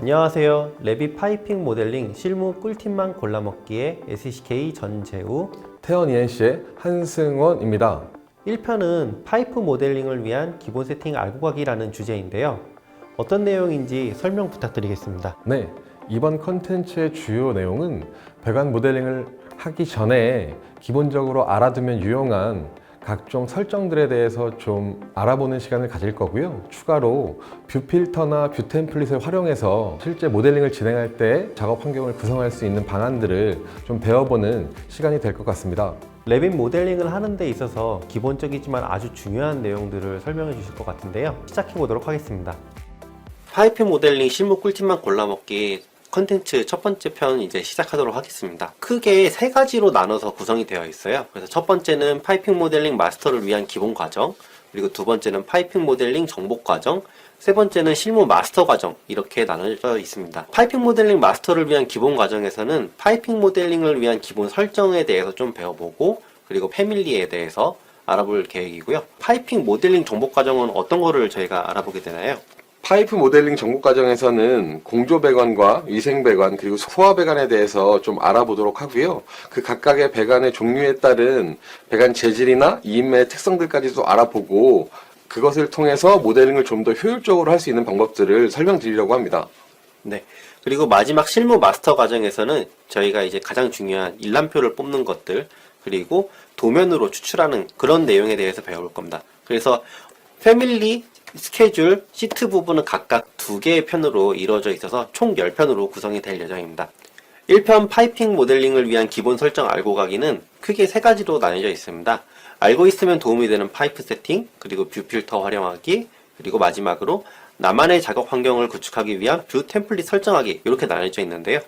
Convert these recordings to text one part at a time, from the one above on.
안녕하세요. 레빗 파이핑 모델링 실무 꿀팁만 골라먹기의 SCK 전재우. 태원 ENC의 한승원입니다. 1편은 파이프 모델링을 위한 기본 세팅 알고 가기라는 주제인데요. 어떤 내용인지 설명 부탁드리겠습니다. 네, 이번 컨텐츠의 주요 내용은 배관 모델링을 하기 전에 기본적으로 알아두면 유용한 각종 설정들에 대해서 좀 알아보는 시간을 가질 거고요. 추가로 뷰 필터나 뷰 템플릿을 활용해서 실제 모델링을 진행할 때 작업 환경을 구성할 수 있는 방안들을 좀 배워보는 시간이 될 것 같습니다. 레빗 모델링을 하는 데 있어서 기본적이지만 아주 중요한 내용들을 설명해 주실 것 같은데요. 시작해 보도록 하겠습니다. 파이프 모델링 실무 꿀팁만 골라먹기 컨텐츠 첫 번째 편 이제 시작하도록 하겠습니다. 크게 세 가지로 나눠서 구성이 되어 있어요. 그래서 첫 번째는 파이핑 모델링 마스터를 위한 기본 과정, 그리고 두 번째는 파이핑 모델링 정복 과정, 세 번째는 실무 마스터 과정, 이렇게 나눠져 있습니다. 파이핑 모델링 마스터를 위한 기본 과정에서는 파이핑 모델링을 위한 기본 설정에 대해서 좀 배워보고, 그리고 패밀리에 대해서 알아볼 계획이고요. 파이핑 모델링 정복 과정은 어떤 거를 저희가 알아보게 되나요? 파이프 모델링 전국 과정에서는 공조 배관과 위생 배관 그리고 소화 배관에 대해서 좀 알아보도록 하고요. 그 각각의 배관의 종류에 따른 배관 재질이나 이음의 특성들까지도 알아보고 그것을 통해서 모델링을 좀 더 효율적으로 할 수 있는 방법들을 설명드리려고 합니다. 네. 그리고 마지막 실무 마스터 과정에서는 저희가 이제 가장 중요한 일람표를 뽑는 것들, 그리고 도면으로 추출하는 그런 내용에 대해서 배울 겁니다. 그래서 패밀리, 스케줄, 시트 부분은 각각 2개의 편으로 이루어져 있어서 총 10편으로 구성이 될 예정입니다. 1편 파이핑 모델링을 위한 기본 설정 알고 가기는 크게 3가지로 나뉘어져 있습니다. 알고 있으면 도움이 되는 파이프 세팅, 그리고 뷰 필터 활용하기, 그리고 마지막으로 나만의 작업 환경을 구축하기 위한 뷰 템플릿 설정하기, 이렇게 나뉘어져 있는데요.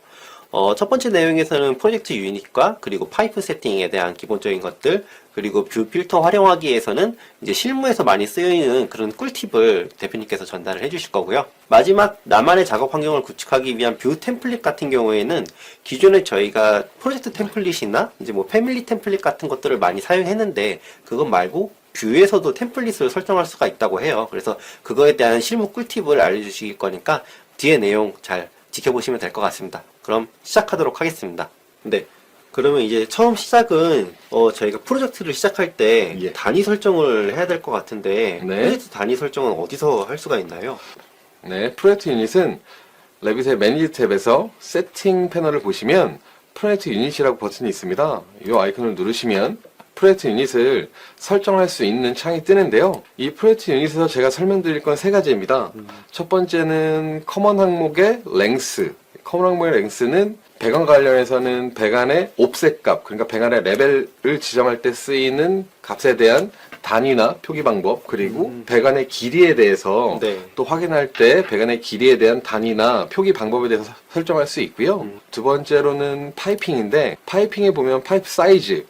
첫 번째 내용에서는 프로젝트 유닛과 그리고 파이프 세팅에 대한 기본적인 것들, 그리고 뷰 필터 활용하기에서는 이제 실무에서 많이 쓰이는 그런 꿀팁을 대표님께서 전달을 해주실 거고요. 마지막 나만의 작업 환경을 구축하기 위한 뷰 템플릿 같은 경우에는 기존에 저희가 프로젝트 템플릿이나 이제 뭐 패밀리 템플릿 같은 것들을 많이 사용했는데 그것 말고 뷰에서도 템플릿을 설정할 수가 있다고 해요. 그래서 그거에 대한 실무 꿀팁을 알려주실 거니까 뒤에 내용 잘 지켜보시면 될 것 같습니다. 그럼 시작하도록 하겠습니다. 네. 그러면 이제 처음 시작은 저희가 프로젝트를 시작할 때 단위 설정을 해야 될 것 같은데 프로젝트 단위 설정은 어디서 할 수가 있나요? 네, 프로젝트 유닛은 레빗의 매니지 탭에서 세팅 패널을 보시면 프로젝트 유닛이라고 버튼이 있습니다. 이 아이콘을 누르시면 프로젝트 유닛을 설정할 수 있는 창이 뜨는데요. 이 프로젝트 유닛에서 제가 설명드릴 건 3가지입니다. 첫 번째는 커먼 항목의 랭스. 커먼 항목의 랭스는 배관 관련해서는 배관의 옵셋 값, 그러니까 배관의 레벨을 지정할 때 쓰이는 값에 대한 단위나 표기 방법, 그리고 배관의 길이에 대해서 또 확인할 때 배관의 길이에 대한 단위나 표기 방법에 대해서 설정할 수 있고요. 두 번째로는 파이핑인데, 파이핑에 보면 파이프 사이즈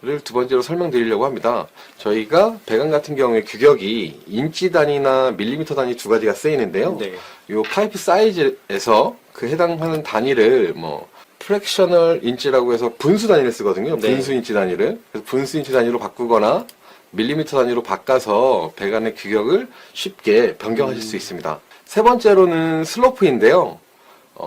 를 두 번째로 설명드리려고 합니다. 저희가 배관 같은 경우에 규격이 인치 단위나 밀리미터 단위 2가지가 쓰이는데요. 이 파이프 사이즈에서 그 해당하는 단위를 뭐 프랙셔널 인치라고 해서 분수 단위를 쓰거든요. 분수 인치 단위를. 그래서 분수 인치 단위로 바꾸거나 밀리미터 단위로 바꿔서 배관의 규격을 쉽게 변경하실 수 있습니다. 세 번째로는 슬로프인데요.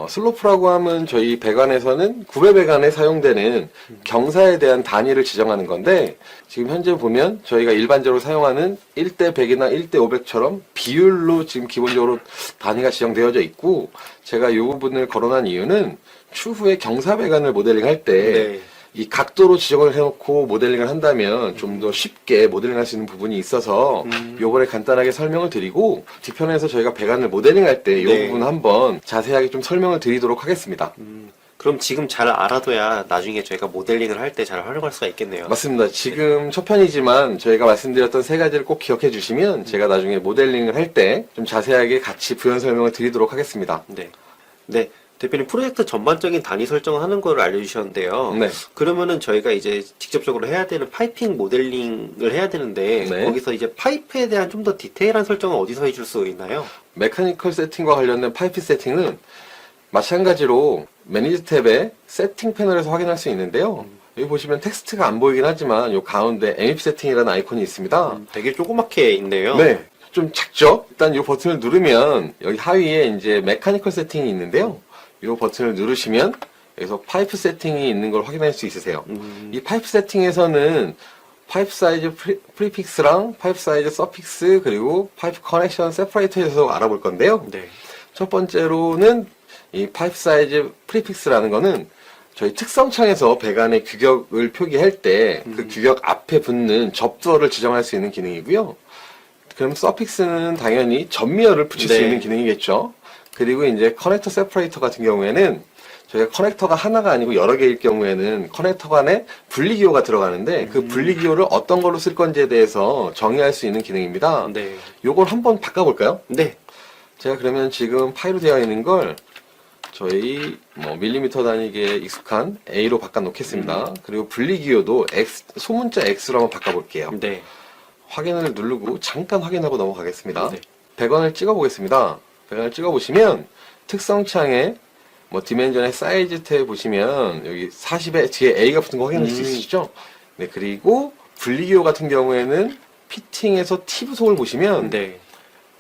슬로프라고 하면 저희 배관에서는 구배 배관에 사용되는 경사에 대한 단위를 지정하는 건데, 지금 현재 보면 저희가 일반적으로 사용하는 1대 100이나 1대 500처럼 비율로 지금 기본적으로 단위가 지정되어져 있고, 제가 이 부분을 거론한 이유는 추후에 경사 배관을 모델링할 때 이 각도로 지정을 해놓고 모델링을 한다면 좀 더 쉽게 모델링할 수 있는 부분이 있어서 요번에 간단하게 설명을 드리고, 뒤편에서 저희가 배관을 모델링할 때 이 부분 한번 자세하게 좀 설명을 드리도록 하겠습니다. 그럼 지금 잘 알아둬야 나중에 저희가 모델링을 할 때 잘 활용할 수가 있겠네요. 맞습니다. 지금 첫 편이지만 저희가 말씀드렸던 3가지를 꼭 기억해 주시면 제가 나중에 모델링을 할 때 좀 자세하게 같이 부연 설명을 드리도록 하겠습니다. 네. 대표님, 프로젝트 전반적인 단위 설정을 하는 걸 알려주셨는데요. 그러면은 저희가 이제 직접적으로 해야 되는 파이핑 모델링을 해야 되는데 거기서 이제 파이프에 대한 좀 더 디테일한 설정은 어디서 해줄 수 있나요? 메카니컬 세팅과 관련된 파이프 세팅은 마찬가지로 매니지 탭의 세팅 패널에서 확인할 수 있는데요. 여기 보시면 텍스트가 안 보이긴 하지만 이 가운데 MEP 세팅이라는 아이콘이 있습니다. 되게 조그맣게 있네요. 네. 좀 작죠? 일단 이 버튼을 누르면 여기 하위에 이제 메카니컬 세팅이 있는데요. 이 버튼을 누르시면 여기서 파이프 세팅이 있는 걸 확인할 수 있으세요. 이 파이프 세팅에서는 파이프 사이즈 프리픽스랑 파이프 사이즈 서픽스 그리고 파이프 커넥션 세퍼레이터에서 알아볼 건데요. 네. 첫 번째로는 이 파이프 사이즈 프리픽스라는 거는 저희 특성창에서 배관의 규격을 표기할 때 그 규격 앞에 붙는 접두어를 지정할 수 있는 기능이고요. 그럼 서픽스는 당연히 전미어를 붙일 수 네. 있는 기능이겠죠. 그리고 이제 커넥터 세퍼레이터 같은 경우에는 저희가 커넥터가 하나가 아니고 여러 개일 경우에는 커넥터 간에 분리기호가 들어가는데 그 분리기호를 어떤 걸로 쓸 건지에 대해서 정의할 수 있는 기능입니다. 네. 요걸 한번 바꿔볼까요? 네. 제가 그러면 지금 파이로 되어 있는 걸 저희 뭐 밀리미터 단위에 익숙한 A로 바꿔 놓겠습니다. 그리고 분리기호도 X, 소문자 X로 한번 바꿔볼게요. 네. 확인을 누르고 잠깐 확인하고 넘어가겠습니다. 네. 배관을 찍어보겠습니다. 배관을 찍어보시면 특성창에 뭐 디멘전의 사이즈 탭 보시면 여기 40에 뒤에 A가 붙은 거 확인할 수 있으시죠? 네, 그리고 분리기호 같은 경우에는 피팅에서 T 부속을 보시면 네.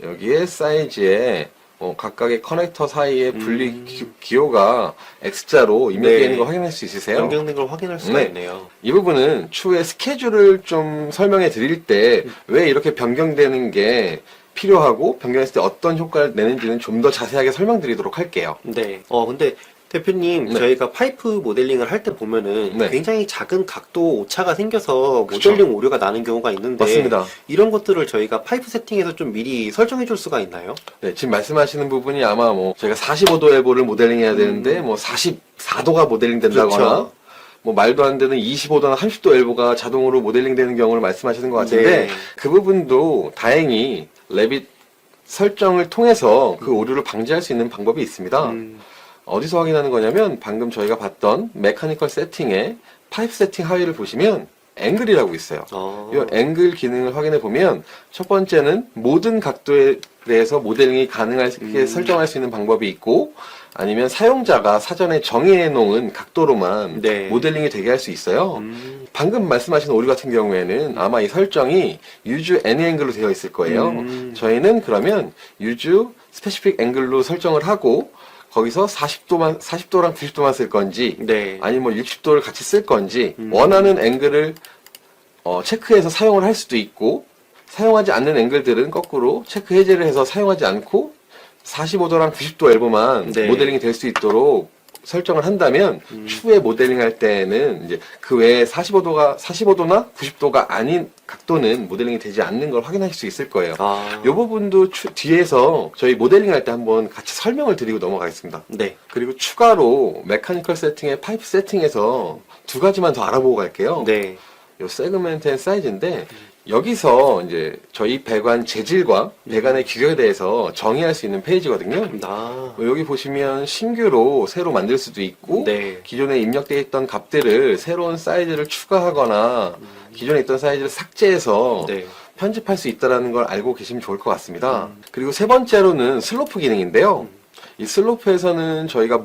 여기에 사이즈에 각각의 커넥터 사이의 분리 기호가 X자로 입력되어 네. 있는 거 확인할 수 있으세요? 변경된 걸 확인할 수가 네. 있네요. 이 부분은 추후에 스케줄을 좀 설명해 드릴 때 왜 이렇게 변경되는 게 필요하고 변경했을 때 어떤 효과를 내는지는 좀 더 자세하게 설명드리도록 할게요. 네. 근데 대표님, 네. 저희가 파이프 모델링을 할 때 보면은 네. 굉장히 작은 각도 오차가 생겨서 그쵸. 모델링 오류가 나는 경우가 있는데 맞습니다. 이런 것들을 저희가 파이프 세팅에서 좀 미리 설정해 줄 수가 있나요? 네, 지금 말씀하시는 부분이 아마 뭐 저희가 45도 엘보를 모델링 해야 되는데 뭐 44도가 모델링 된다거나 그렇죠. 뭐 말도 안 되는 25도나 30도 엘보가 자동으로 모델링 되는 경우를 말씀하시는 것 같은데 네. 그 부분도 다행히 레빗 설정을 통해서 그 오류를 방지할 수 있는 방법이 있습니다. 어디서 확인하는 거냐면 방금 저희가 봤던 메카니컬 세팅에 파이프 세팅 하위를 보시면 앵글이라고 있어요. 이 앵글 기능을 확인해 보면 첫 번째는 모든 각도에 대해서 모델링이 가능하게 설정할 수 있는 방법이 있고 아니면 사용자가 사전에 정의해 놓은 각도로만 네. 모델링이 되게 할 수 있어요. 방금 말씀하신 오류 같은 경우에는 아마 이 설정이 use any 앵글로 되어 있을 거예요. 저희는 그러면 use specific 앵글로 설정을 하고 거기서 40도랑 90도만 쓸 건지 네. 아니면 뭐 60도를 같이 쓸 건지 원하는 앵글을 체크해서 사용을 할 수도 있고 사용하지 않는 앵글들은 거꾸로 체크 해제를 해서 사용하지 않고 45도랑 90도 엘보만 네. 모델링이 될 수 있도록 설정을 한다면 추후에 모델링 할 때는 이제 그 외에 45도나 90도가 아닌 각도는 모델링이 되지 않는 걸 확인하실 수 있을 거예요. 이 부분도 뒤에서 저희 모델링 할 때 한번 같이 설명을 드리고 넘어가겠습니다. 네. 그리고 추가로 메카니컬 세팅의 파이프 세팅에서 두 가지만 더 알아보고 갈게요. 네. 요 세그멘트 앤 사이즈인데 여기서 이제 저희 배관 재질과 배관의 규격에 대해서 정의할 수 있는 페이지거든요. 여기 보시면 신규로 새로 만들 수도 있고 네. 기존에 입력되어 있던 값들을 새로운 사이즈를 추가하거나 기존에 있던 사이즈를 삭제해서 네. 편집할 수 있다는 걸 알고 계시면 좋을 것 같습니다. 그리고 세 번째로는 슬로프 기능인데요. 이 슬로프에서는 저희가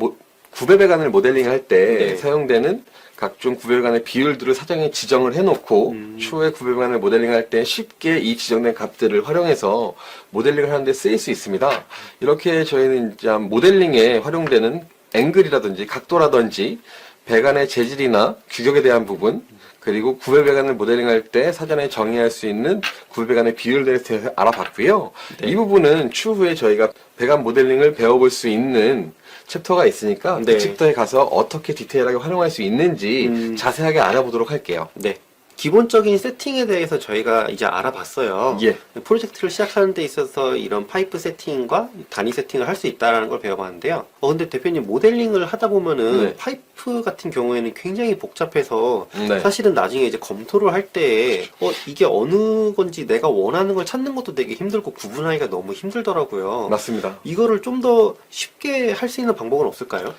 구배 배관을 모델링 할 때 네. 사용되는 각종 구별간의 비율들을 사전에 지정을 해놓고 추후에 구별간을 모델링할 때 쉽게 이 지정된 값들을 활용해서 모델링을 하는데 쓰일 수 있습니다. 이렇게 저희는 이제 모델링에 활용되는 앵글이라든지 각도라든지 배관의 재질이나 규격에 대한 부분 그리고 구별배관을 모델링할 때 사전에 정의할 수 있는 구별배관의 비율들에 대해서 알아봤고요. 네. 이 부분은 추후에 저희가 배관 모델링을 배워볼 수 있는 챕터가 있으니까 네. 그 챕터에 가서 어떻게 디테일하게 활용할 수 있는지 자세하게 알아보도록 할게요. 네. 기본적인 세팅에 대해서 저희가 이제 알아봤어요. 예. 프로젝트를 시작하는 데 있어서 이런 파이프 세팅과 단위 세팅을 할 수 있다는 걸 배워봤는데요. 근데 대표님 모델링을 하다 보면은 네. 파이프 같은 경우에는 굉장히 복잡해서 네. 사실은 나중에 이제 검토를 할 때 이게 어느 건지 내가 원하는 걸 찾는 것도 되게 힘들고 구분하기가 너무 힘들더라고요. 맞습니다. 이거를 좀 더 쉽게 할 수 있는 방법은 없을까요?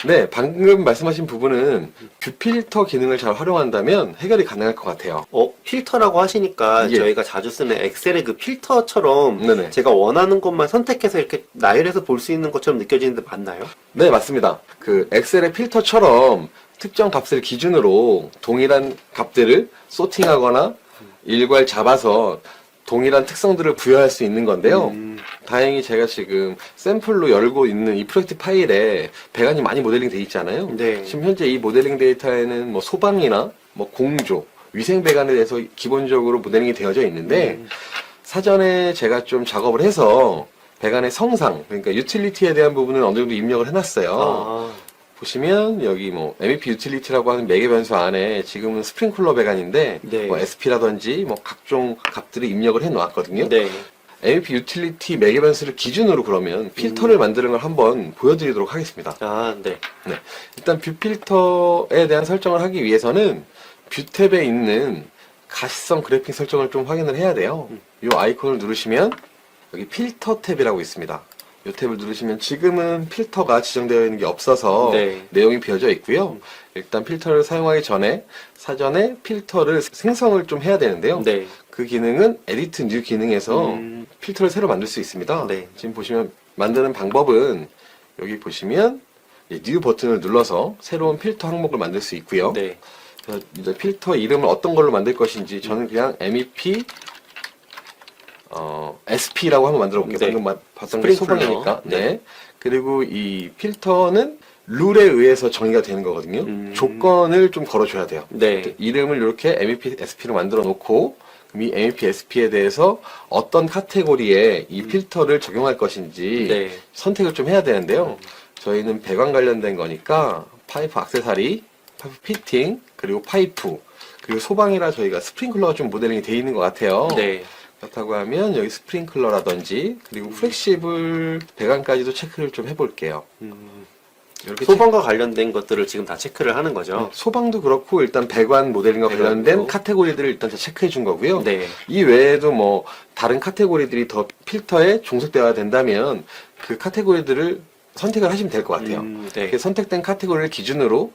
네, 방금 말씀하신 부분은 뷰필터 기능을 잘 활용한다면 해결이 가능할 것 같아요. 필터라고 하시니까 예. 저희가 자주 쓰는 엑셀의 그 필터처럼 네네. 제가 원하는 것만 선택해서 이렇게 나열해서 볼 수 있는 것처럼 느껴지는데 맞나요? 네, 맞습니다. 그 엑셀의 필터처럼 특정 값을 기준으로 동일한 값들을 소팅하거나 일괄 잡아서 동일한 특성들을 부여할 수 있는 건데요. 다행히 제가 지금 샘플로 열고 있는 이 프로젝트 파일에 배관이 많이 모델링 돼 있잖아요. 네. 지금 현재 이 모델링 데이터에는 뭐 소방이나 뭐 공조, 위생 배관에 대해서 기본적으로 모델링이 되어져 있는데 사전에 제가 좀 작업을 해서 배관의 성상, 그러니까 유틸리티에 대한 부분은 어느 정도 입력을 해놨어요. 아, 보시면 여기 뭐 MEP 유틸리티라고 하는 매개 변수 안에 지금은 스프링클러 배관인데 네. 뭐 SP라든지 뭐 각종 값들을 입력을 해 놓았거든요. 네. MEP 유틸리티 매개 변수를 기준으로 그러면 필터를 만드는 걸 한번 보여드리도록 하겠습니다. 아, 네. 네. 일단 뷰 필터에 대한 설정을 하기 위해서는 뷰 탭에 있는 가시성 그래픽 설정을 좀 확인을 해야 돼요. 이 아이콘을 누르시면 여기 필터 탭이라고 있습니다. 이 탭을 누르시면 지금은 필터가 지정되어 있는 게 없어서 네. 내용이 비어져 있고요. 일단 필터를 사용하기 전에 사전에 필터를 생성을 좀 해야 되는데요. 네. 그 기능은 에디트 뉴 기능에서 필터를 새로 만들 수 있습니다. 네. 지금 보시면 만드는 방법은 여기 보시면 뉴 버튼을 눌러서 새로운 필터 항목을 만들 수 있고요. 네. 그래서 이제 필터 이름을 어떤 걸로 만들 것인지 저는 그냥 MEP SP라고 한번 만들어 볼게요. 네. 방금 봤던 게 스프링클러. 소방이니까. 네. 네. 그리고 이 필터는 룰에 의해서 정의가 되는 거거든요. 조건을 좀 걸어줘야 돼요. 네. 이름을 이렇게 MEP SP로 만들어 놓고 그럼 이 MEP SP에 대해서 어떤 카테고리에 이 필터를 적용할 것인지 네. 선택을 좀 해야 되는데요. 저희는 배관 관련된 거니까 파이프 액세서리, 파이프 피팅, 그리고 파이프, 그리고 소방이라 저희가 스프링클러가 좀 모델링이 돼 있는 것 같아요. 네. 그렇다고 하면 여기 스프링클러라든지 그리고 플렉시블 배관까지도 체크를 좀 해볼게요. 이렇게 소방과 관련된 것들을 지금 다 체크를 하는 거죠. 소방도 그렇고 일단 배관 모델링과 관련된 배관도. 카테고리들을 일단 다 체크해 준 거고요. 네. 이 외에도 뭐 다른 카테고리들이 더 필터에 종속되어야 된다면 그 카테고리들을 선택을 하시면 될 것 같아요. 네. 그 선택된 카테고리를 기준으로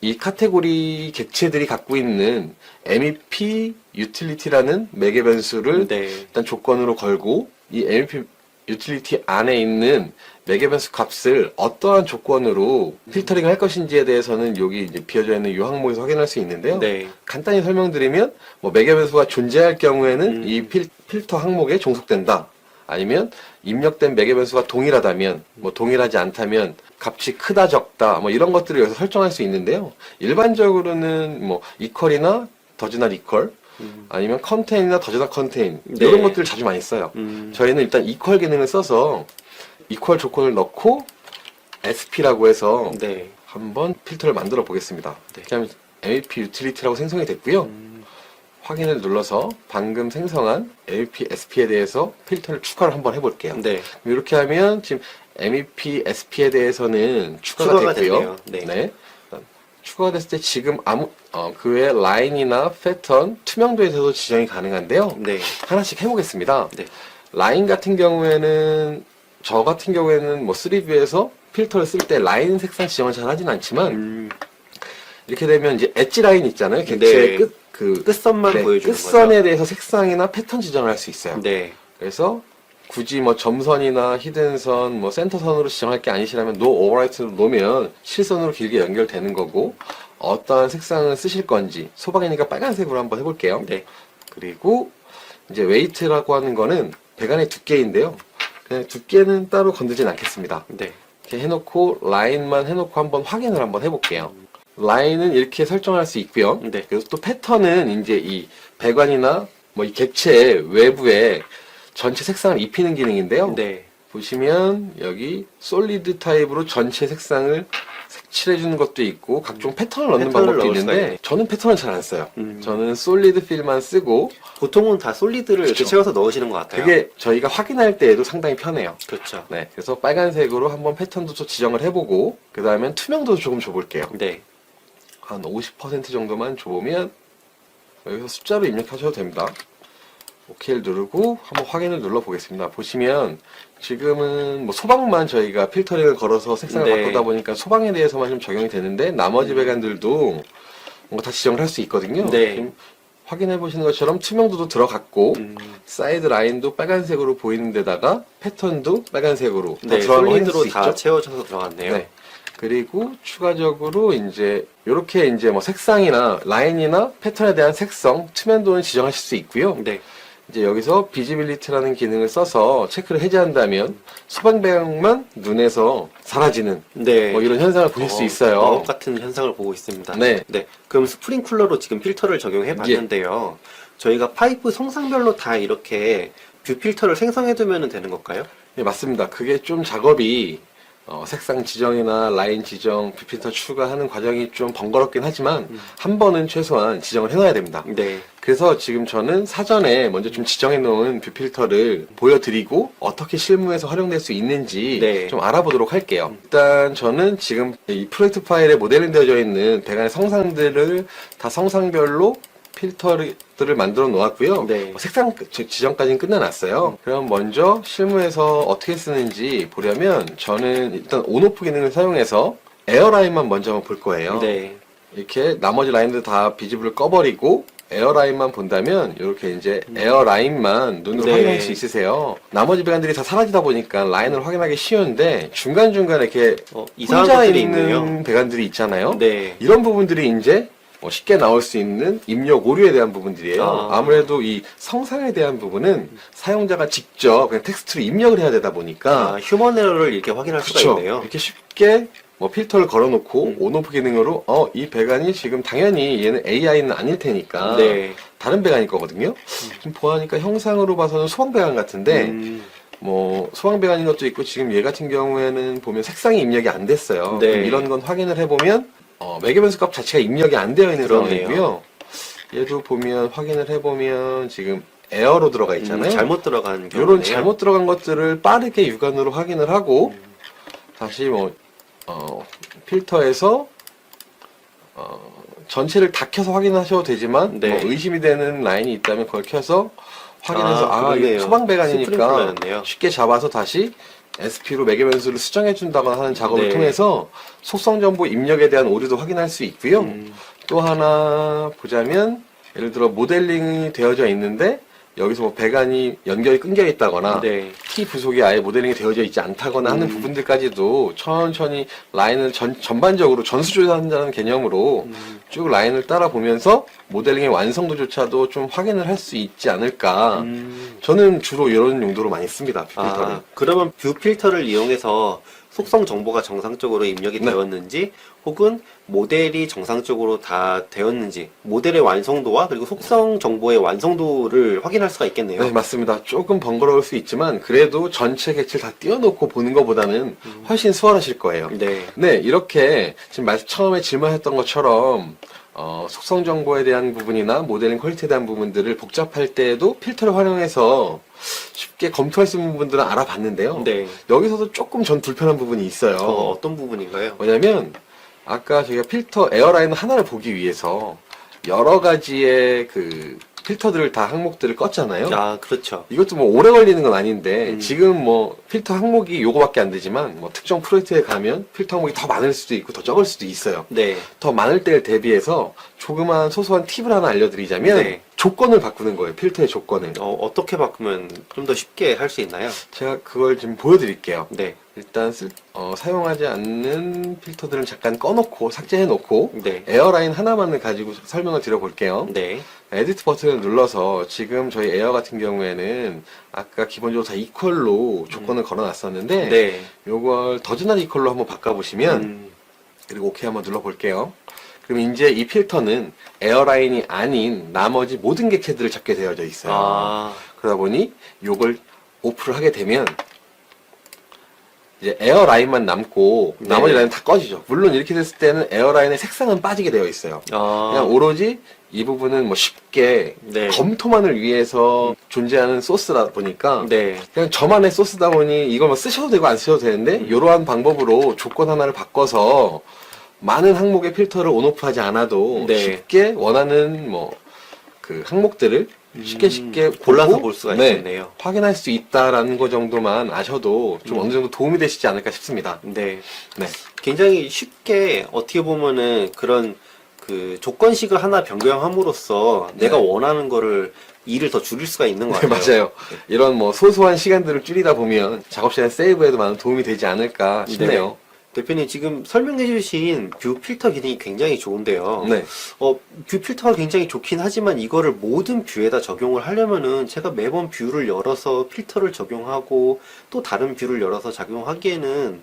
이 카테고리 객체들이 갖고 있는 MEP 유틸리티라는 매개 변수를 네. 일단 조건으로 걸고 이 MEP 유틸리티 안에 있는 매개 변수 값을 어떠한 조건으로 필터링 할 것인지에 대해서는 여기 이제 비어져 있는 이 항목에서 확인할 수 있는데요. 네. 간단히 설명드리면 뭐 매개 변수가 존재할 경우에는 이 필터 항목에 종속된다. 아니면 입력된 매개 변수가 동일하다면, 뭐 동일하지 않다면 값이 크다 적다 뭐 이런 것들을 여기서 설정할 수 있는데요. 일반적으로는 뭐 이퀄이나 더즈낫 이퀄 아니면 컨테인이나 더즈낫 컨테인 네. 이런 것들을 자주 많이 써요. 저희는 일단 이퀄 기능을 써서 이퀄 조건을 넣고 SP라고 해서 네. 한번 필터를 만들어 보겠습니다. 네. 그냥 MEP 유틸리티라고 생성이 됐고요. 확인을 눌러서 방금 생성한 MEP SP에 대해서 필터를 추가를 한번 해볼게요. 네. 이렇게 하면 지금 MEP SP에 대해서는 추가가 됐고요. 됐네요. 네. 추가가 됐을 때 지금 그 외에 라인이나 패턴, 투명도에 대해서도 지정이 가능한데요. 네. 하나씩 해보겠습니다. 네. 라인 같은 경우에는 저 같은 경우에는 뭐 3뷰에서 필터를 쓸 때 라인 색상 지정을 잘 하진 않지만 이렇게 되면 이제 엣지 라인 있잖아요. 객체의 네. 네, 끝선만 보여주는 끝선에 거죠. 대해서 색상이나 패턴 지정을 할 수 있어요. 네. 그래서 굳이 뭐 점선이나 히든선, 뭐 센터선으로 지정할 게 아니시라면 노 오버라이트로 놓으면 실선으로 길게 연결되는 거고 어떠한 색상을 쓰실 건지 소방이니까 빨간색으로 한번 해볼게요. 네. 그리고 이제 웨이트라고 하는 거는 배관의 두께인데요. 그냥 두께는 따로 건드진 않겠습니다. 네. 이렇게 해놓고 라인만 해놓고 한번 확인을 한번 해볼게요. 라인은 이렇게 설정할 수 있고요. 네. 그래서 또 패턴은 이제 이 배관이나 뭐 이 객체 외부에 전체 색상을 입히는 기능인데요. 네. 보시면 여기 솔리드 타입으로 전체 색상을 색칠해주는 것도 있고 각종 패턴을 넣는 패턴을 방법도 넣을 수가 있는데 있네. 저는 패턴을 잘 안 써요. 저는 솔리드 필만 쓰고 보통은 다 솔리드를 이렇게 그렇죠. 채워서 넣으시는 것 같아요. 그게 저희가 확인할 때에도 상당히 편해요. 그렇죠. 네, 그래서 빨간색으로 한번 패턴도 좀 지정을 해보고 그 다음엔 투명도도 조금 줘볼게요. 네. 한 50% 정도만 줘보면 여기서 숫자로 입력하셔도 됩니다. OK를 누르고 한번 확인을 눌러보겠습니다. 보시면 지금은 뭐 소방만 저희가 필터링을 걸어서 색상을 네. 바꾸다 보니까 소방에 대해서만 좀 적용이 되는데 나머지 배관들도 뭔가 다 지정을 할 수 있거든요. 네. 지금 확인해 보시는 것처럼 투명도도 들어갔고 사이드 라인도 빨간색으로 보이는 데다가 패턴도 빨간색으로 다 네. 들어간 거 솔리드로 확인할 수 다 있죠? 채워져서 들어갔네요. 네. 그리고 추가적으로 이제 이렇게 이제 뭐 색상이나 라인이나 패턴에 대한 색성, 투명도는 지정하실 수 있고요. 네. 이제 여기서 비지빌리티라는 기능을 써서 체크를 해제한다면 소방 배경만 눈에서 사라지는 네. 뭐 이런 현상을 보실 수 있어요. 마법 같은 현상을 보고 있습니다. 네. 그럼 스프링쿨러로 지금 필터를 적용해 봤는데요. 저희가 파이프 성상별로 다 이렇게 뷰 필터를 생성해 두면 되는 걸까요? 네, 맞습니다. 그게 좀 작업이 색상 지정이나 라인 지정, 뷰필터 추가하는 과정이 좀 번거롭긴 하지만 한 번은 최소한 지정을 해놔야 됩니다. 네. 그래서 지금 저는 사전에 먼저 좀 지정해 놓은 뷰필터를 보여드리고 어떻게 실무에서 활용될 수 있는지 네. 좀 알아보도록 할게요. 일단 저는 지금 이 프로젝트 파일에 모델링 되어져 있는 배관의 성상들을 다 성상별로 필터들을 만들어 놓았고요. 네. 색상 지정까지는 끝내놨어요. 그럼 먼저 실무에서 어떻게 쓰는지 보려면 저는 일단 온오프 기능을 사용해서 에어라인만 먼저 한번 볼 거예요. 네. 이렇게 나머지 라인들 다 비지블을 꺼버리고 에어라인만 본다면 이렇게 이제 에어라인만 눈으로 네. 확인할 수 있으세요. 나머지 배관들이 다 사라지다 보니까 라인을 확인하기 쉬운데 중간중간에 이렇게 이상한 혼자 것들이 있는 있네요. 배관들이 있잖아요. 네. 이런 부분들이 이제 쉽게 나올 수 있는 입력 오류에 대한 부분들이에요. 아무래도 이 성상에 대한 부분은 사용자가 직접 그냥 텍스트로 입력을 해야 되다 보니까 휴먼 에러를 이렇게 확인할 수가 그쵸. 있네요. 이렇게 쉽게 뭐 필터를 걸어놓고 온오프 기능으로 이 배관이 지금 당연히 얘는 AI는 아닐 테니까 네. 다른 배관일 거거든요. 지금 보니까 형상으로 봐서는 소방 배관 같은데 뭐 소방 배관인 것도 있고 지금 얘 같은 경우에는 보면 색상이 입력이 안 됐어요. 네. 그럼 이런 건 확인을 해보면 매개 변수 값 자체가 입력이 안 되어 있는 그러네요. 상황이고요. 얘도 보면 확인을 해보면 지금 에어로 들어가 있잖아요. 잘못 들어간 경우네요. 이런 잘못 들어간 것들을 빠르게 육안으로 확인을 하고 다시 뭐 필터에서 전체를 다 켜서 확인하셔도 되지만 네. 뭐 의심이 되는 라인이 있다면 그걸 켜서 확인해서 그러네요. 이거 소방 배관이니까 스프링클러였네요. 쉽게 잡아서 다시 SP로 매개 변수를 수정해 준다거나 하는 작업을 네. 통해서 속성 정보 입력에 대한 오류도 확인할 수 있고요. 또 하나 보자면 예를 들어 모델링이 되어져 있는데 여기서 뭐 배관이 연결이 끊겨 있다거나 네. 키 부속이 아예 모델링이 되어져 있지 않다거나 하는 부분들까지도 천천히 라인을 전반적으로 전수조사한다는 개념으로 쭉 라인을 따라 보면서 모델링의 완성도조차도 좀 확인을 할 수 있지 않을까. 저는 주로 이런 용도로 많이 씁니다. 필터를. 그러면 뷰 필터를 이용해서 속성 정보가 정상적으로 입력이 네. 되었는지 혹은 모델이 정상적으로 다 되었는지 모델의 완성도와 그리고 속성 정보의 완성도를 확인할 수가 있겠네요. 네, 맞습니다. 조금 번거로울 수 있지만 그래도 전체 객체를 다 띄워놓고 보는 것보다는 훨씬 수월하실 거예요. 네. 네, 이렇게 지금 처음에 질문했던 것처럼 속성 정보에 대한 부분이나 모델링 퀄리티에 대한 부분들을 복잡할 때에도 필터를 활용해서 쉽게 검토할 수 있는 부분들은 알아봤는데요. 네. 여기서도 조금 전 불편한 부분이 있어요. 어떤 부분인가요? 뭐냐면 아까 저희가 필터 에어라인 하나를 보기 위해서 여러 가지의 그 필터들을 다 항목들을 껐잖아요. 그렇죠. 이것도 뭐 오래 걸리는 건 아닌데 지금 뭐 필터 항목이 요거밖에 안 되지만 뭐 특정 프로젝트에 가면 필터 항목이 더 많을 수도 있고 더 적을 수도 있어요. 네. 더 많을 때를 대비해서 조그만 소소한 팁을 하나 알려드리자면 네. 조건을 바꾸는 거예요. 필터의 조건을. 어떻게 바꾸면 좀 더 쉽게 할 수 있나요? 제가 그걸 좀 보여드릴게요. 네. 일단 사용하지 않는 필터들을 잠깐 꺼놓고 삭제해놓고 네. 에어라인 하나만을 가지고 설명을 드려볼게요. 네. 에디트 버튼을 눌러서 지금 저희 에어 같은 경우에는 아까 기본적으로 다 이퀄로 조건을 걸어놨었는데 네. 요걸 더 진한 이퀄로 한번 바꿔보시면 그리고 오케이 한번 눌러볼게요. 그럼 이제 이 필터는 에어라인이 아닌 나머지 모든 객체들을 잡게 되어져 있어요. 그러다 보니 요걸 오프를 하게 되면 이제 에어라인만 남고 네. 나머지 라인은 다 꺼지죠. 물론 이렇게 됐을 때는 에어라인의 색상은 빠지게 되어 있어요. 그냥 오로지 이 부분은 뭐 쉽게 네. 검토만을 위해서 존재하는 소스다 보니까 네. 그냥 저만의 소스다 보니 이걸 뭐 쓰셔도 되고 안 쓰셔도 되는데 이러한 방법으로 조건 하나를 바꿔서 많은 항목의 필터를 온오프 하지 않아도 네. 쉽게 원하는 뭐 그 항목들을 쉽게 골라서 보고, 볼 수가 네, 있겠네요. 확인할 수 있다라는 거 정도만 아셔도 좀 어느 정도 도움이 되시지 않을까 싶습니다. 네. 네. 굉장히 쉽게 어떻게 보면은 그런 그 조건식을 하나 변경함으로써 내가 원하는 거를 일을 더 줄일 수가 있는 것 네, 같아요. 맞아요. 이런 뭐 소소한 시간들을 줄이다 보면 작업 시간 세이브에도 많은 도움이 되지 않을까 싶네요. 대표님 지금 설명해주신 뷰 필터 기능이 굉장히 좋은데요. 네. 뷰 필터가 굉장히 좋긴 하지만 이거를 모든 뷰에다 적용을 하려면은 제가 매번 뷰를 열어서 필터를 적용하고 또 다른 뷰를 열어서 적용하기에는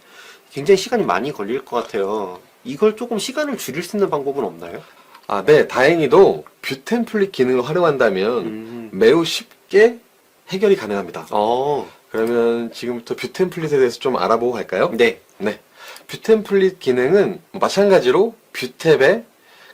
굉장히 시간이 많이 걸릴 것 같아요. 이걸 조금 시간을 줄일 수 있는 방법은 없나요? 아, 네. 다행히도 뷰 템플릿 기능을 활용한다면 매우 쉽게 해결이 가능합니다. 그러면 지금부터 뷰 템플릿에 대해서 좀 알아보고 갈까요? 네. 네. 뷰 템플릿 기능은 마찬가지로 뷰 탭의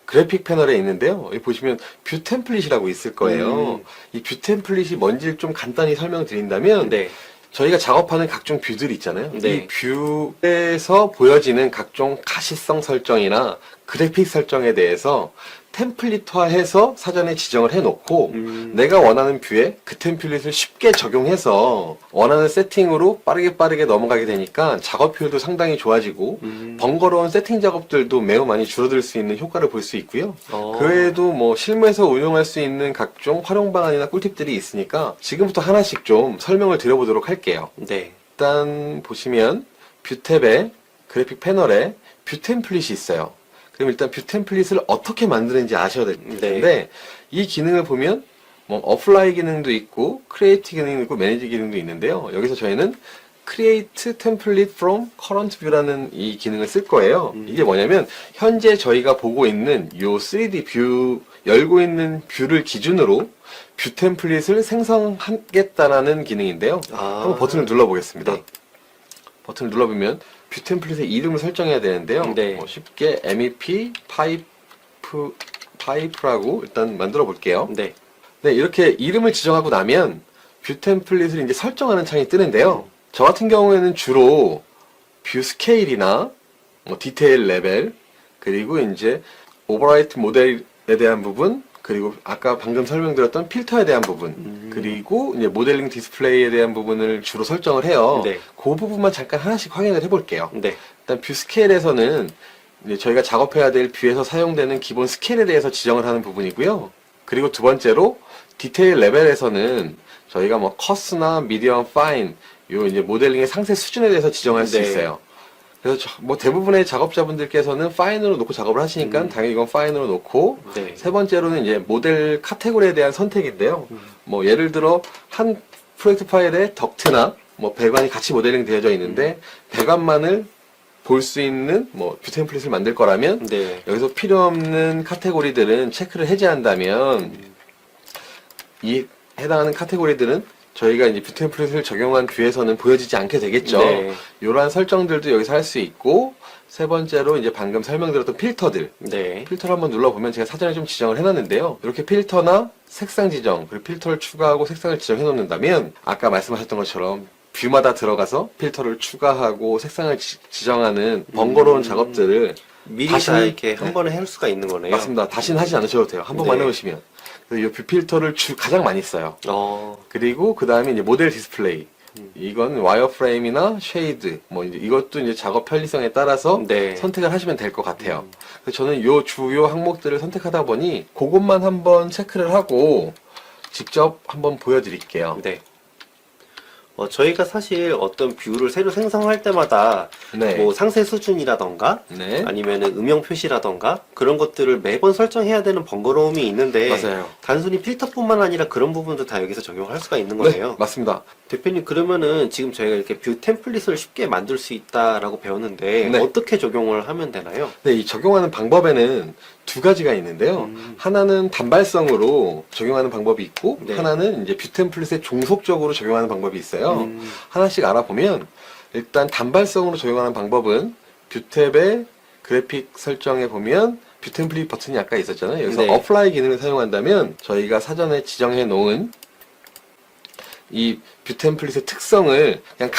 그래픽 패널에 있는데요. 여기 보시면 뷰 템플릿이라고 있을 거예요. 이 뷰 템플릿이 뭔지를 좀 간단히 설명드린다면 네. 저희가 작업하는 각종 뷰들이 있잖아요. 네. 이 뷰에서 보여지는 각종 가시성 설정이나 그래픽 설정에 대해서 템플릿화해서 사전에 지정을 해놓고 내가 원하는 뷰에 그 템플릿을 쉽게 적용해서 원하는 세팅으로 빠르게 넘어가게 되니까 작업 효율도 상당히 좋아지고 번거로운 세팅 작업들도 매우 많이 줄어들 수 있는 효과를 볼 수 있고요. 그 외에도 뭐 실무에서 운용할 수 있는 각종 활용 방안이나 꿀팁들이 있으니까 지금부터 하나씩 좀 설명을 드려보도록 할게요. 네. 일단 보시면 뷰 탭에 그래픽 패널에 뷰 템플릿이 있어요. 그럼 일단 뷰 템플릿을 어떻게 만드는지 아셔야 될 텐데 네. 이 기능을 보면 뭐 어플라이 기능도 있고 크리에이트 기능도 있고 매니지 기능도 있는데요. 여기서 저희는 Create Template from Current View라는 이 기능을 쓸 거예요. 이게 뭐냐면 현재 저희가 보고 있는 요 3D 뷰 열고 있는 뷰를 기준으로 뷰 템플릿을 생성하겠다라는 기능인데요. 한번 버튼을 눌러보겠습니다. 네. 버튼을 눌러보면 뷰 템플릿의 이름을 설정해야 되는데요. 네. 쉽게 MEP 파이프라고 일단 만들어 볼게요. 네. 네, 이렇게 이름을 지정하고 나면 뷰 템플릿을 이제 설정하는 창이 뜨는데요. 저 같은 경우에는 주로 뷰 스케일이나 뭐 디테일 레벨 그리고 이제 오버라이트 모델에 대한 부분 그리고 아까 방금 설명드렸던 필터에 대한 부분 그리고 이제 모델링 디스플레이에 대한 부분을 주로 설정을 해요. 네. 그 부분만 잠깐 하나씩 확인을 해볼게요. 네. 일단 뷰 스케일에서는 이제 저희가 작업해야 될 뷰에서 사용되는 기본 스케일에 대해서 지정을 하는 부분이고요. 그리고 두 번째로 디테일 레벨에서는 저희가 뭐 커스나 미디엄, 파인 요 이제 모델링의 상세 수준에 대해서 지정할 수 네. 있어요. 그래서 뭐 대부분의 작업자분들께서는 파인으로 놓고 작업을 하시니까 당연히 이건 파인으로 놓고 네. 세 번째로는 이제 모델 카테고리에 대한 선택인데요. 뭐 예를 들어 한 프로젝트 파일에 덕트나 뭐 배관이 같이 모델링 되어져 있는데 배관만을 볼 수 있는 뭐 뷰 템플릿을 만들 거라면 네. 여기서 필요 없는 카테고리들은 체크를 해제한다면 이 해당하는 카테고리들은 저희가 이제 뷰 템플릿을 적용한 뷰에서는 보여지지 않게 되겠죠. 네. 이러한 설정들도 여기서 할 수 있고 세 번째로 이제 방금 설명드렸던 필터들 네. 필터를 한번 눌러보면 제가 사전에 좀 지정을 해놨는데요. 이렇게 필터나 색상 지정 그리고 필터를 추가하고 색상을 지정해 놓는다면 아까 말씀하셨던 것처럼 뷰마다 들어가서 필터를 추가하고 색상을 지정하는 번거로운 작업들을 미리 다시- 다 이렇게 한 네. 번에 할 수가 있는 거네요. 맞습니다. 다시는 하지 않으셔도 돼요. 한 번만 네. 해보시면. 그래서 이 뷰 필터를 가장 많이 써요. 그리고 그 다음에 이제 모델 디스플레이. 이건 와이어 프레임이나 쉐이드, 뭐 이제 이것도 이제 작업 편리성에 따라서 네. 선택을 하시면 될 것 같아요. 그래서 저는 요 주요 항목들을 선택하다 보니 그것만 한번 체크를 하고 직접 한번 보여드릴게요. 네. 저희가 사실 어떤 뷰를 새로 생성할 때마다 네. 뭐 상세 수준이라던가 네. 아니면은 음영 표시라던가 그런 것들을 매번 설정해야 되는 번거로움이 있는데 맞아요. 단순히 필터뿐만 아니라 그런 부분도 다 여기서 적용할 수가 있는 네, 거네요. 맞습니다. 대표님 그러면은 지금 저희가 이렇게 뷰 템플릿을 쉽게 만들 수 있다라고 배웠는데 네. 어떻게 적용을 하면 되나요? 네, 이 적용하는 방법에는 두 가지가 있는데요. 하나는 단발성으로 적용하는 방법이 있고, 네. 하나는 이제 뷰 템플릿에 종속적으로 적용하는 방법이 있어요. 하나씩 알아보면, 일단 단발성으로 적용하는 방법은 뷰 탭의 그래픽 설정에 보면 뷰 템플릿 버튼이 아까 있었잖아요. 여기서 네. 어플라이 기능을 사용한다면 저희가 사전에 지정해 놓은 이 뷰 템플릿의 특성을 그냥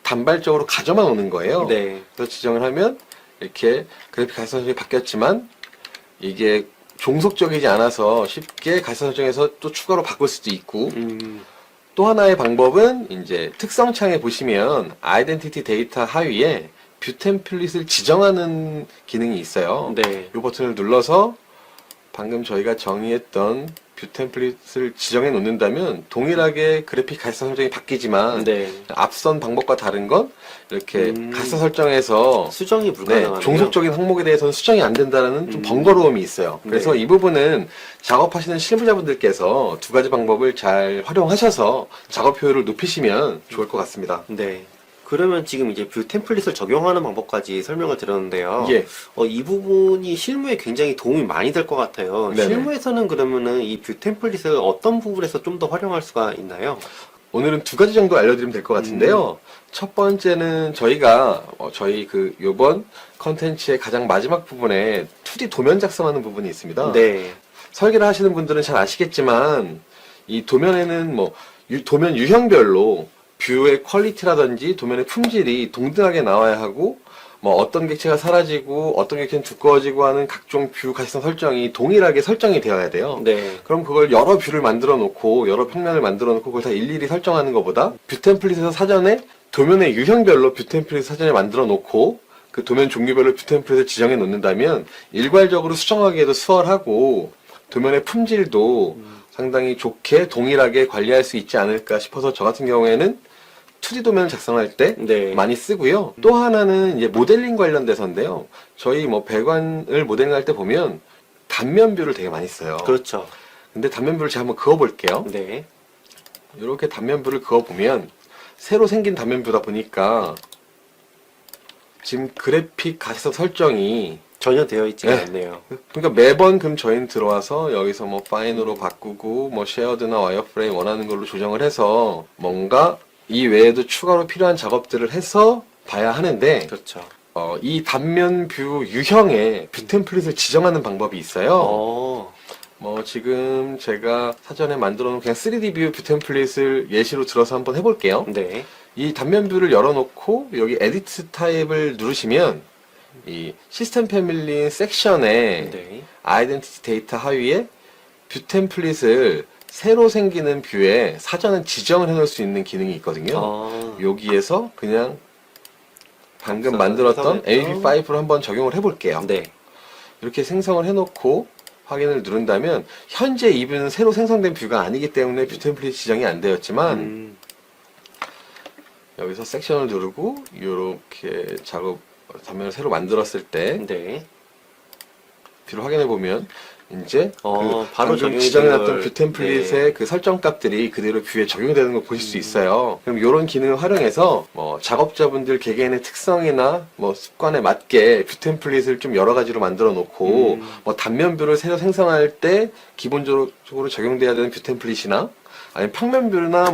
단발적으로 가져만 오는 거예요. 네. 그래서 지정을 하면 이렇게 그래픽 가시성 설정이 바뀌었지만 이게 종속적이지 않아서 쉽게 가시성 설정에서 또 추가로 바꿀 수도 있고 또 하나의 방법은 이제 특성 창에 보시면 아이덴티티 데이터 하위에 뷰 템플릿을 지정하는 기능이 있어요. 네. 이 버튼을 눌러서 방금 저희가 정의했던 뷰 템플릿을 지정해 놓는다면 동일하게 그래픽 가시성 설정이 바뀌지만 네. 앞선 방법과 다른 건 이렇게 가시성 설정에서 수정이 불가능하네요. 종속적인 항목에 대해서는 수정이 안 된다는 좀 번거로움이 있어요. 그래서 네. 이 부분은 작업하시는 실무자분들께서 두 가지 방법을 잘 활용하셔서 작업 효율을 높이시면 좋을 것 같습니다. 네. 그러면 지금 이제 뷰 템플릿을 적용하는 방법까지 설명을 드렸는데요. 예. 이 부분이 실무에 굉장히 도움이 많이 될 것 같아요. 네네. 실무에서는 그러면은 이 뷰 템플릿을 어떤 부분에서 좀 더 활용할 수가 있나요? 오늘은 두 가지 정도 알려드리면 될 것 같은데요. 첫 번째는 저희가 저희 요번 컨텐츠의 가장 마지막 부분에 2D 도면 작성하는 부분이 있습니다. 네. 설계를 하시는 분들은 잘 아시겠지만 이 도면에는 도면 유형별로 뷰의 퀄리티라든지 도면의 품질이 동등하게 나와야 하고 어떤 객체가 사라지고 어떤 객체는 두꺼워지고 하는 각종 뷰 가시성 설정이 동일하게 설정이 되어야 돼요. 네. 그럼 그걸 여러 뷰를 만들어 놓고 여러 평면을 만들어 놓고 그걸 다 일일이 설정하는 것보다 뷰 템플릿에서 사전에 도면의 유형별로 뷰 템플릿 사전에 만들어 놓고 그 도면 종류별로 뷰 템플릿을 지정해 놓는다면 일괄적으로 수정하기에도 수월하고 도면의 품질도 상당히 좋게 동일하게 관리할 수 있지 않을까 싶어서 저 같은 경우에는 2D 도면을 작성할 때 네. 많이 쓰고요. 또 하나는 이제 모델링 관련돼서인데요. 저희 배관을 모델링할 때 보면 단면 뷰를 되게 많이 써요. 그렇죠. 근데 단면 뷰를 제가 한번 그어 볼게요. 네. 이렇게 단면 뷰를 그어 보면 새로 생긴 단면 뷰다 보니까 지금 그래픽 가시성 설정이 전혀 되어 있지가 네. 않네요. 그러니까 매번 그럼 저희는 들어와서 여기서 파인으로 바꾸고 쉐어드나 와이어프레임 원하는 걸로 조정을 해서 뭔가 이 외에도 추가로 필요한 작업들을 해서 봐야 하는데 그렇죠. 이 단면 뷰 유형에 뷰 템플릿을 지정하는 방법이 있어요. 지금 제가 사전에 만들어 놓은 그냥 3D 뷰 템플릿을 예시로 들어서 한번 해볼게요. 네. 이 단면 뷰를 열어놓고 여기 에디트 타입을 누르시면 이 시스템 패밀리 섹션에 네. 아이덴티티 데이터 하위에 뷰 템플릿을 새로 생기는 뷰에 사전에 지정을 해놓을 수 있는 기능이 있거든요. 여기에서 그냥 방금 만들었던 AV5로 한번 적용을 해볼게요. 네. 이렇게 생성을 해놓고 확인을 누른다면 현재 이 뷰는 새로 생성된 뷰가 아니기 때문에 뷰 템플릿 지정이 안 되었지만 여기서 섹션을 누르고 이렇게 단면을 새로 만들었을 때 네. 뷰를 확인해 보면 이제 바로 방금 지정해놨던 걸- 뷰 템플릿의 그 설정값들이 그대로 뷰에 적용되는 걸 보실 수 있어요. 그럼 이런 기능을 활용해서 작업자분들 개개인의 특성이나 습관에 맞게 뷰 템플릿을 좀 여러 가지로 만들어 놓고 단면 뷰를 새로 생성할 때 기본적으로 적용돼야 되는 뷰 템플릿이나 아니면 평면 뷰나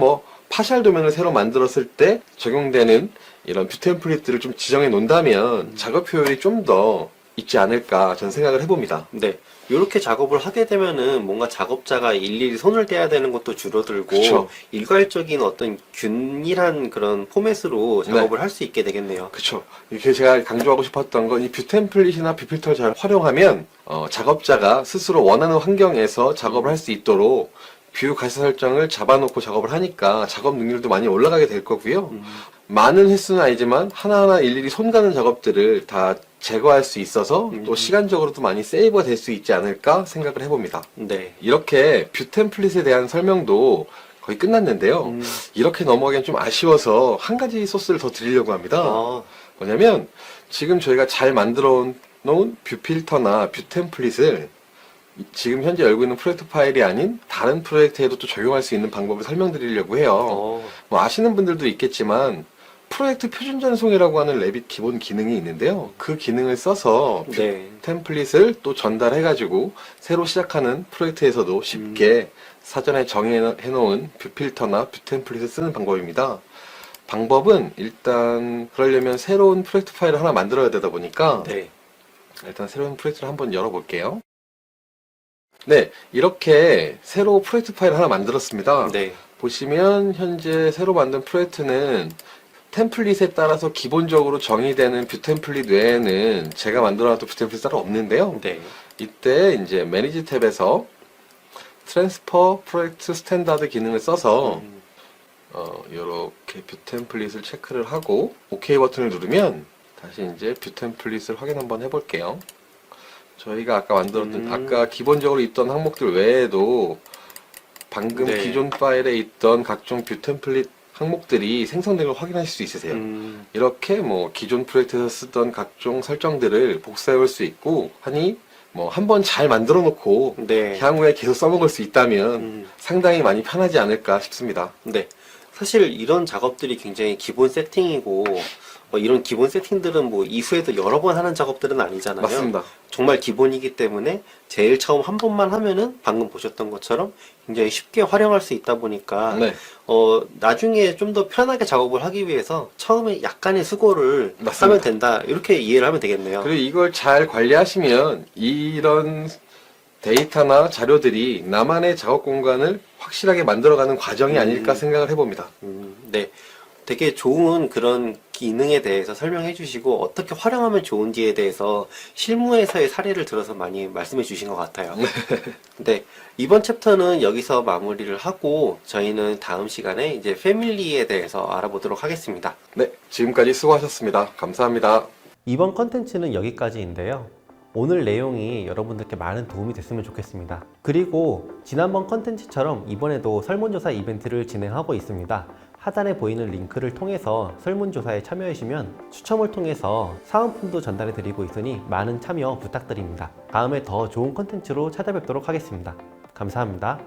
파샬 도면을 새로 만들었을 때 적용되는 이런 뷰 템플릿들을 좀 지정해 놓는다면 작업 효율이 좀 더 있지 않을까 저는 생각을 해봅니다. 네. 이렇게 작업을 하게 되면은 뭔가 작업자가 일일이 손을 떼야 되는 것도 줄어들고 그쵸. 일괄적인 어떤 균일한 그런 포맷으로 작업을 할 수 있게 되겠네요. 그쵸. 이렇게 제가 강조하고 싶었던 건 이 뷰 템플릿이나 뷰 필터를 잘 활용하면 작업자가 스스로 원하는 환경에서 작업을 할 수 있도록 뷰 가시 설정을 잡아놓고 작업을 하니까 작업 능률도 많이 올라가게 될 거고요. 많은 횟수는 아니지만 하나하나 일일이 손 가는 작업들을 다 제거할 수 있어서 또 시간적으로도 많이 세이브가 될 수 있지 않을까 생각을 해봅니다. 네. 이렇게 뷰 템플릿에 대한 설명도 거의 끝났는데요. 이렇게 넘어가기엔 좀 아쉬워서 한 가지 소스를 더 드리려고 합니다. 뭐냐면 지금 저희가 잘 만들어 놓은 뷰 필터나 뷰 템플릿을 지금 현재 열고 있는 프로젝트 파일이 아닌 다른 프로젝트에도 또 적용할 수 있는 방법을 설명드리려고 해요. 아시는 분들도 있겠지만 프로젝트 표준 전송이라고 하는 레빗 기본 기능이 있는데요. 그 기능을 써서 뷰 네. 템플릿을 또 전달해가지고 새로 시작하는 프로젝트에서도 쉽게 사전에 정해놓은 뷰 필터나 뷰 템플릿을 쓰는 방법입니다. 방법은 일단 그러려면 새로운 프로젝트 파일을 하나 만들어야 되다 보니까 네. 일단 새로운 프로젝트를 한번 열어볼게요. 네, 이렇게 새로 프로젝트 파일을 하나 만들었습니다. 네. 보시면 현재 새로 만든 프로젝트는 템플릿에 따라서 기본적으로 정의되는 뷰 템플릿 외에는 제가 만들어놨던 뷰 템플릿 따로 없는데요. 네. 이때 이제 매니지 탭에서 트랜스퍼 프로젝트 스탠다드 기능을 써서 이렇게 뷰 템플릿을 체크를 하고 OK 버튼을 누르면 다시 이제 뷰 템플릿을 확인 한번 해볼게요. 저희가 아까 만들었던 아까 기본적으로 있던 항목들 외에도 방금 네. 기존 파일에 있던 각종 뷰 템플릿 항목들이 생성된 걸 확인하실 수 있으세요. 이렇게 뭐 기존 프로젝트에서 쓰던 각종 설정들을 복사해 올 수 있고 하니 뭐 한번 잘 만들어 놓고 네. 향후에 계속 써먹을 수 있다면 상당히 많이 편하지 않을까 싶습니다. 네. 사실 이런 작업들이 굉장히 기본 세팅이고 이런 기본 세팅들은 뭐 이후에도 여러 번 하는 작업들은 아니잖아요. 맞습니다. 정말 기본이기 때문에 제일 처음 한 번만 하면은 방금 보셨던 것처럼 굉장히 쉽게 활용할 수 있다 보니까 네. 나중에 좀 더 편하게 작업을 하기 위해서 처음에 약간의 수고를 맞습니다. 하면 된다. 이렇게 이해를 하면 되겠네요. 그리고 이걸 잘 관리하시면 이런 데이터나 자료들이 나만의 작업 공간을 확실하게 만들어가는 과정이 아닐까 생각을 해봅니다. 네. 되게 좋은 그런 기능에 대해서 설명해 주시고 어떻게 활용하면 좋은지에 대해서 실무에서의 사례를 들어서 많이 말씀해 주신 것 같아요. 네. 이번 챕터는 여기서 마무리를 하고 저희는 다음 시간에 이제 패밀리에 대해서 알아보도록 하겠습니다. 네, 지금까지 수고하셨습니다. 감사합니다. 이번 컨텐츠는 여기까지인데요. 오늘 내용이 여러분들께 많은 도움이 됐으면 좋겠습니다. 그리고 지난번 컨텐츠처럼 이번에도 설문조사 이벤트를 진행하고 있습니다. 하단에 보이는 링크를 통해서 설문조사에 참여하시면 추첨을 통해서 사은품도 전달해 드리고 있으니 많은 참여 부탁드립니다. 다음에 더 좋은 컨텐츠로 찾아뵙도록 하겠습니다. 감사합니다.